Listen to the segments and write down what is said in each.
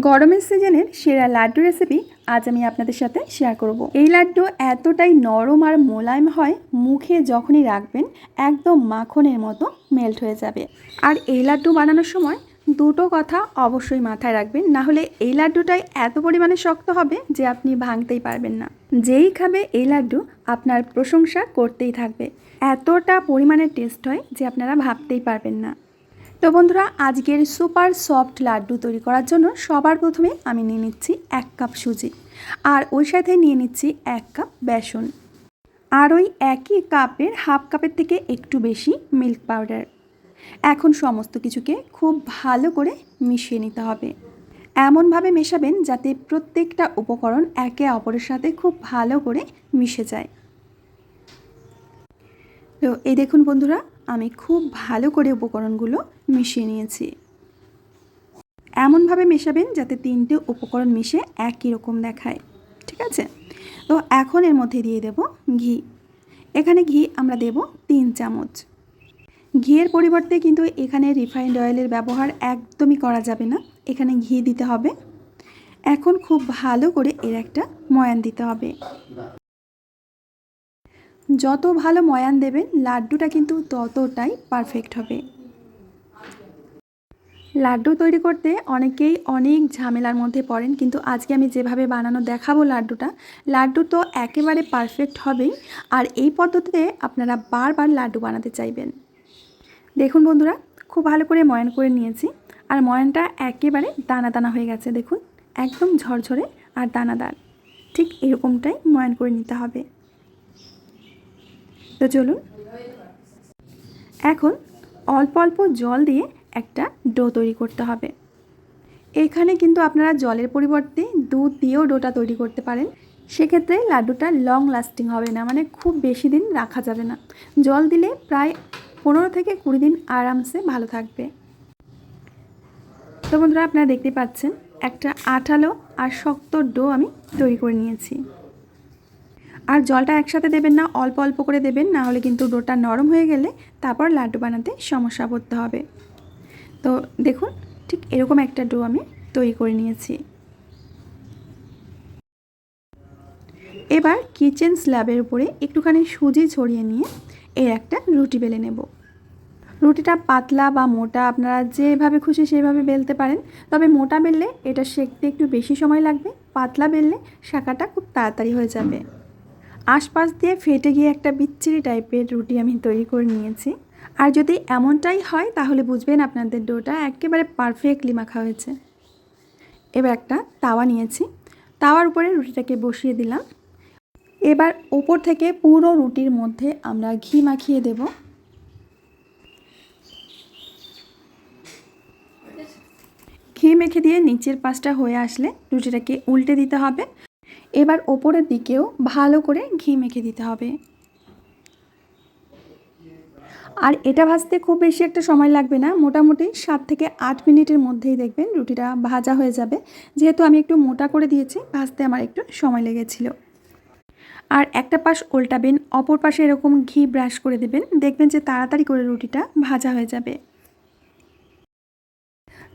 গরমের সিজনের সেরা লাড্ডু রেসিপি আজ আমি আপনাদের সাথে শেয়ার করব। এই লাড্ডু এতটাই নরম আর মোলায়েম হয়, মুখে যখনই রাখবেন একদম মাখনের মতো মেল্ট হয়ে যাবে। আর এই লাড্ডু বানানোর সময় দুটো কথা অবশ্যই মাথায় রাখবেন, না হলে এই লাড্ডুটাই এত পরিমাণে শক্ত হবে যে আপনি ভাঙতেই পারবেন না। যেই খাবে এই লাড্ডু আপনার প্রশংসা করতেই থাকবে, এতটা পরিমাণে টেস্ট হয় যে আপনারা ভাবতেই পারবেন না। তো বন্ধুরা, আজকের সুপার সফট লাড্ডু তৈরি করার জন্য সবার প্রথমে আমি নিয়ে নিচ্ছি 1 কাপ সুজি, আর ওই সাথে নিয়ে নিচ্ছি 1 কাপ বেসন, আর ওই একই কাপের হাফ কাপের থেকে একটু বেশি মিল্ক পাউডার। এখন সমস্ত কিছুকে খুব ভালো করে মিশিয়ে নিতে হবে। এমনভাবে মেশাবেন যাতে প্রত্যেকটা উপকরণ একে অপরের সাথে খুব ভালো করে মিশে যায়। তো এই দেখুন বন্ধুরা, আমি খুব ভালো করে উপকরণগুলো মিশিয়ে নিয়েছি। এমনভাবে মেশাবেন যাতে 3টে উপকরণ মিশে একই রকম দেখায়, ঠিক আছে? তো এখন এর মধ্যে দিয়ে দেব ঘি। এখানে ঘি আমরা দেব 3 চামচ। ঘিয়ের পরিবর্তে কিন্তু এখানে রিফাইন্ড অয়েলের ব্যবহার একদমই করা যাবে না, এখানে ঘি দিতে হবে। এখন খুব ভালো করে এর একটা ময়ান দিতে হবে। যত ভালো ময়ান দেবেন লাড্ডুটা কিন্তু ততটাই পারফেক্ট হবে। লাড্ডু তৈরি করতে অনেকেই অনেক ঝামেলার মধ্যে পড়েন, কিন্তু আজকে আমি যেভাবে বানানো দেখাবো লাড্ডু তো একেবারে পারফেক্ট হবেই। আর এই পদ্ধতিতে আপনারা বারবার লাড্ডু বানাতে চাইবেন। দেখুন বন্ধুরা, খুব ভালো করে ময়ান করে নিয়েছি, আর ময়ানটা একেবারে দানা দানা হয়ে গেছে। দেখুন, একদম ঝরঝরে আর দানাদার, ঠিক এরকমটাই ময়ান করে নিতে হবে। তো চলুন, এখন অল্প অল্প জল দিয়ে একটা ডো তৈরি করতে হবে। এখানে কিন্তু আপনারা জলের পরিবর্তে দুধ দিয়েও ডোটা তৈরি করতে পারেন, সেক্ষেত্রে লাড্ডুটা লং লাস্টিং হবে না, মানে খুব বেশি দিন রাখা যাবে না। জল দিলে প্রায় 15 থেকে 20 দিন আরামসে ভালো থাকবে। তো বন্ধুরা, আপনারা দেখতে পাচ্ছেন একটা আঠালো আর শক্ত ডো আমি তৈরি করে নিয়েছি। আর জলটা একসাথে দেবেন না, অল্প অল্প করে দেবেন, না হলে কিন্তু ডোটা নরম হয়ে গেলে তারপর লাড্ডু বানাতে সমস্যা পড়তে হবে। তো দেখুন, ঠিক এরকম একটা ডো আমি তৈরি করে নিয়েছি। এবার কিচেন স্ল্যাবের উপরে একটুখানি সুজি ছড়িয়ে নিয়ে এর একটা রুটি বেলে নেব। রুটিটা পাতলা বা মোটা আপনারা যেভাবে খুশি সেভাবে বেলতে পারেন, তবে মোটা বেললে এটা সেঁকতে একটু বেশি সময় লাগবে, পাতলা বেললে শাঁকাটা খুব তাড়াতাড়ি হয়ে যাবে। আশপাশ দিয়ে ফেটে গিয়ে একটা বিচ্ছিরি টাইপের রুটি আমি তৈরি করে নিয়েছি। আর যদি এমনটাই হয় তাহলে বুঝবেন আপনাদের ডোটা একেবারে পারফেক্টলি মাখা হয়েছে। এবার একটা তাওয়া নিয়েছি, তাওয়ার উপরে রুটিটাকে বসিয়ে দিলাম। এবার ওপর থেকে পুরো রুটির মধ্যে আমরা ঘি মাখিয়ে দেব। ঘি মেখে দিয়ে নিচের পাশটা হয়ে আসলে রুটিটাকে উল্টে দিতে হবে। এবার ওপরের দিকেও ভালো করে ঘি মেখে দিতে হবে। আর এটা ভাজতে খুব বেশি একটা সময় লাগবে না, মোটামুটি 7 থেকে 8 মিনিটের মধ্যেই দেখবেন রুটিটা ভাজা হয়ে যাবে। যেহেতু আমি একটু মোটা করে দিয়েছি, ভাজতে আমার একটু সময় লেগেছিল। আর একটা পাশ উল্টাবেন, অপর পাশে এরকম ঘি ব্রাশ করে দেবেন, দেখবেন যে তাড়াতাড়ি করে রুটিটা ভাজা হয়ে যাবে।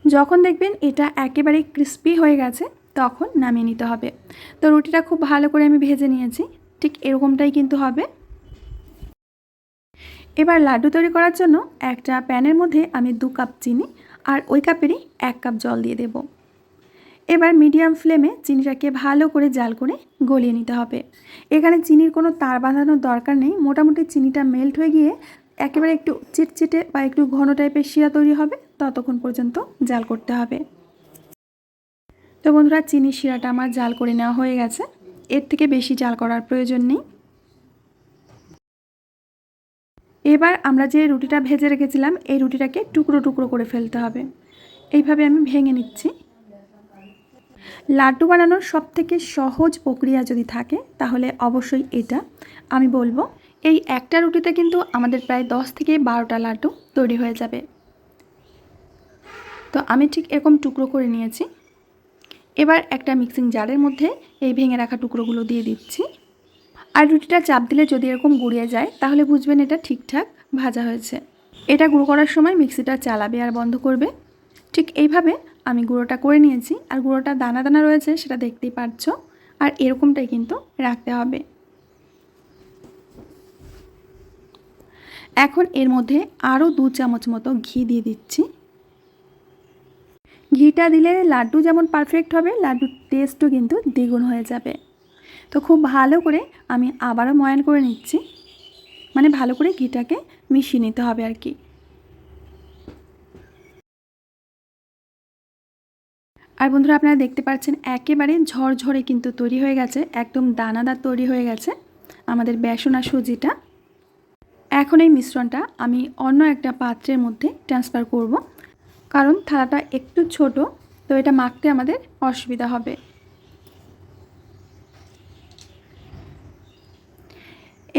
যখন দেখবেন এটা একেবারে ক্রিস্পি হয়ে গেছে তখন নামিয়ে নিতে হবে। তো রুটিটা খুব ভালো করে আমি ভেজে নিয়েছি, ঠিক এরকমটাই কিন্তু হবে। এবার লাড্ডু তৈরি করার জন্য একটা প্যানের মধ্যে আমি 2 কাপ চিনি আর ওই কাপেরই 1 কাপ জল দিয়ে দেব। এবার মিডিয়াম ফ্লেমে চিনিটাকে ভালো করে জাল করে গলিয়ে নিতে হবে। এখানে চিনির কোনো তার বাঁধানোর দরকার নেই, মোটামুটি চিনিটা মেল্ট হয়ে গিয়ে একেবারে একটু চিটচিটে বা একটু ঘন টাইপের শিরা তৈরি হবে, ততক্ষণ পর্যন্ত জাল করতে হবে। তো বন্ধুরা, চিনির শিরাটা আমার জাল করে নেওয়া হয়ে গেছে, এর থেকে বেশি জাল করার প্রয়োজন নেই। এবার আমরা যে রুটিটা ভেজে রেখেছিলাম এই রুটিটাকে টুকরো টুকরো করে ফেলতে হবে। এইভাবে আমি ভেঙে নিচ্ছি। লাড্ডু বানানোর সবথেকে সহজ প্রক্রিয়া যদি থাকে তাহলে অবশ্যই এটা। আমি বলবো এই একটা রুটিতে কিন্তু আমাদের প্রায় 10 থেকে 12টা লাড্ডু তৈরি হয়ে যাবে। তো আমি ঠিক এরকম টুকরো করে নিয়েছি। এবার একটা মিক্সিং জারের মধ্যে এই ভেঙে রাখা টুকরোগুলো দিয়ে দিচ্ছি। আর রুটিটা চাপ দিলে যদি এরকম গুঁড়িয়ে যায় তাহলে বুঝবেন এটা ঠিকঠাক ভাজা হয়েছে। এটা গুঁড়ো করার সময় মিক্সিটা চালাবে আর বন্ধ করবে। ঠিক এইভাবে আমি গুঁড়োটা করে নিয়েছি, আর গুঁড়োটা দানা দানা রয়েছে সেটা দেখতেই পাচ্ছ। আর এরকমটাই কিন্তু রাখতে হবে। এখন এর মধ্যে আরও 2 চামচ মতো ঘি দিয়ে দিচ্ছি। ঘিটা দিলে লাড্ডু যেমন পারফেক্ট হবে, লাড্ডুর টেস্টও কিন্তু দ্বিগুণ হয়ে যাবে। তো খুব ভালো করে আমি আবারও ময়ান করে নিচ্ছি, মানে ভালো করে ঘিটাকে মিশিয়ে নিতে হবে আর কি। আর বন্ধুরা, আপনারা দেখতে পাচ্ছেন একেবারে ঝরঝরে কিন্তু তৈরি হয়ে গেছে, একদম দানাদার তৈরি হয়ে গেছে আমাদের বেসন আর সুজিটা। এখন এই মিশ্রণটা আমি অন্য একটা পাত্রের মধ্যে ট্রান্সফার করব, কারণ থালাটা একটু ছোট, তো এটা মাখতে আমাদের অসুবিধা হবে।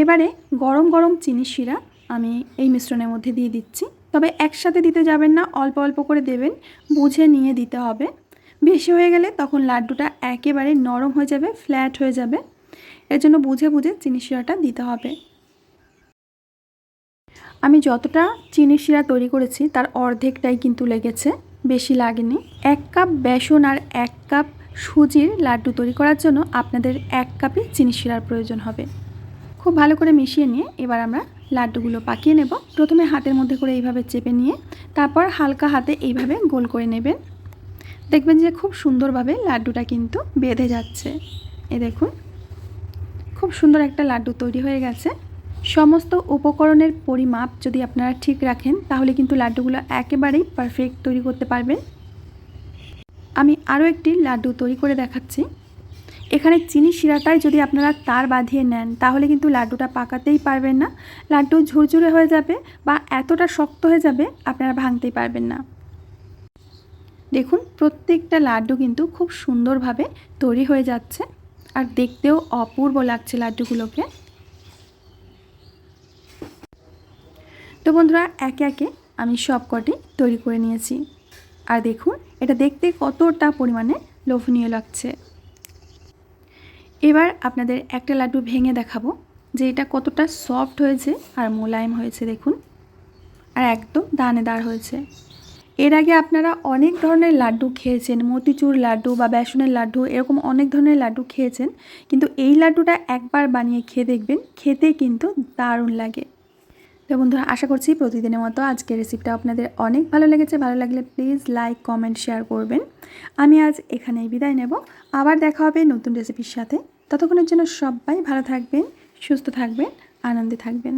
এবারে গরম গরম চিনির শিরা আমি এই মিশ্রণের মধ্যে দিয়ে দিচ্ছি। তবে একসাথে দিতে যাবেন না, অল্প অল্প করে দেবেন, বুঝে নিয়ে দিতে হবে। বেশি হয়ে গেলে তখন লাড্ডুটা একেবারে নরম হয়ে যাবে, ফ্ল্যাট হয়ে যাবে। এর জন্য বুঝে বুঝে চিনির শিরাটা দিতে হবে। আমি যতটা চিনির শিরা তৈরি করেছি তার অর্ধেকটাই কিন্তু লেগেছে, বেশি লাগেনি। 1 কাপ বেসন আর 1 কাপ সুজির লাড্ডু তৈরি করার জন্য আপনাদের 1 কাপই চিনির শিরার প্রয়োজন হবে। খুব ভালো করে মিশিয়ে নিয়ে এবার আমরা লাড্ডুগুলো পাকিয়ে নেব। প্রথমে হাতের মধ্যে করে এইভাবে চেপে নিয়ে তারপর হালকা হাতে এইভাবে গোল করে নেবেন। দেখবেন যে খুব সুন্দরভাবে লাড্ডুটা কিন্তু বেঁধে যাচ্ছে। এই দেখুন, খুব সুন্দর একটা লাড্ডু তৈরি হয়ে গেছে। সমস্ত উপকরণের পরিমাপ যদি আপনারা ঠিক রাখেন তাহলে কিন্তু লাড্ডুগুলো একেবারেই পারফেক্ট তৈরি করতে পারবেন। আমি আরও একটি লাড্ডু তৈরি করে দেখাচ্ছি। এখানে চিনি শিরাটাই যদি আপনারা তার বাঁধিয়ে নেন তাহলে কিন্তু লাড্ডুটা পাকাতেই পারবেন না, লাড্ডু ঝুরঝুরে হয়ে যাবে বা এতটা শক্ত হয়ে যাবে আপনারা ভাঙতেই পারবেন না। দেখুন, প্রত্যেকটা লাড্ডু কিন্তু খুব সুন্দরভাবে তৈরি হয়ে যাচ্ছে, আর দেখতেও অপূর্ব লাগছে লাড্ডুগুলোকে। তো বন্ধুরা, একে একে আমি সব কটি তৈরি করে নিয়েছি, আর দেখুন এটা দেখতে কতটা পরিমাণে লোভনীয় লাগছে। এবার আপনাদের একটা লাড্ডু ভেঙে দেখাবো যে এটা কতটা সফট হয়েছে আর মোলায়েম হয়েছে। দেখুন, আর একদম দানেদার হয়েছে। এর আগে আপনারা অনেক ধরনের লাড্ডু খেয়েছেন, মতিচুর লাড্ডু বা বেসনের লাড্ডু, এরকম অনেক ধরনের লাড্ডু খেয়েছেন, কিন্তু এই লাড্ডুটা একবার বানিয়ে খেয়ে দেখবেন, খেতে কিন্তু দারুণ লাগে। তো বন্ধুরা, আশা করছি প্রতিদিনের মতো আজকের রেসিপিটা আপনাদের অনেক ভালো লেগেছে। ভালো লাগলে প্লিজ লাইক, কমেন্ট, শেয়ার করবেন। আমি আজ এখানেই বিদায় নেব, আবার দেখা হবে নতুন রেসিপির সাথে। ততক্ষণের জন্য সবাই ভালো থাকবেন, সুস্থ থাকবেন, আনন্দে থাকবেন।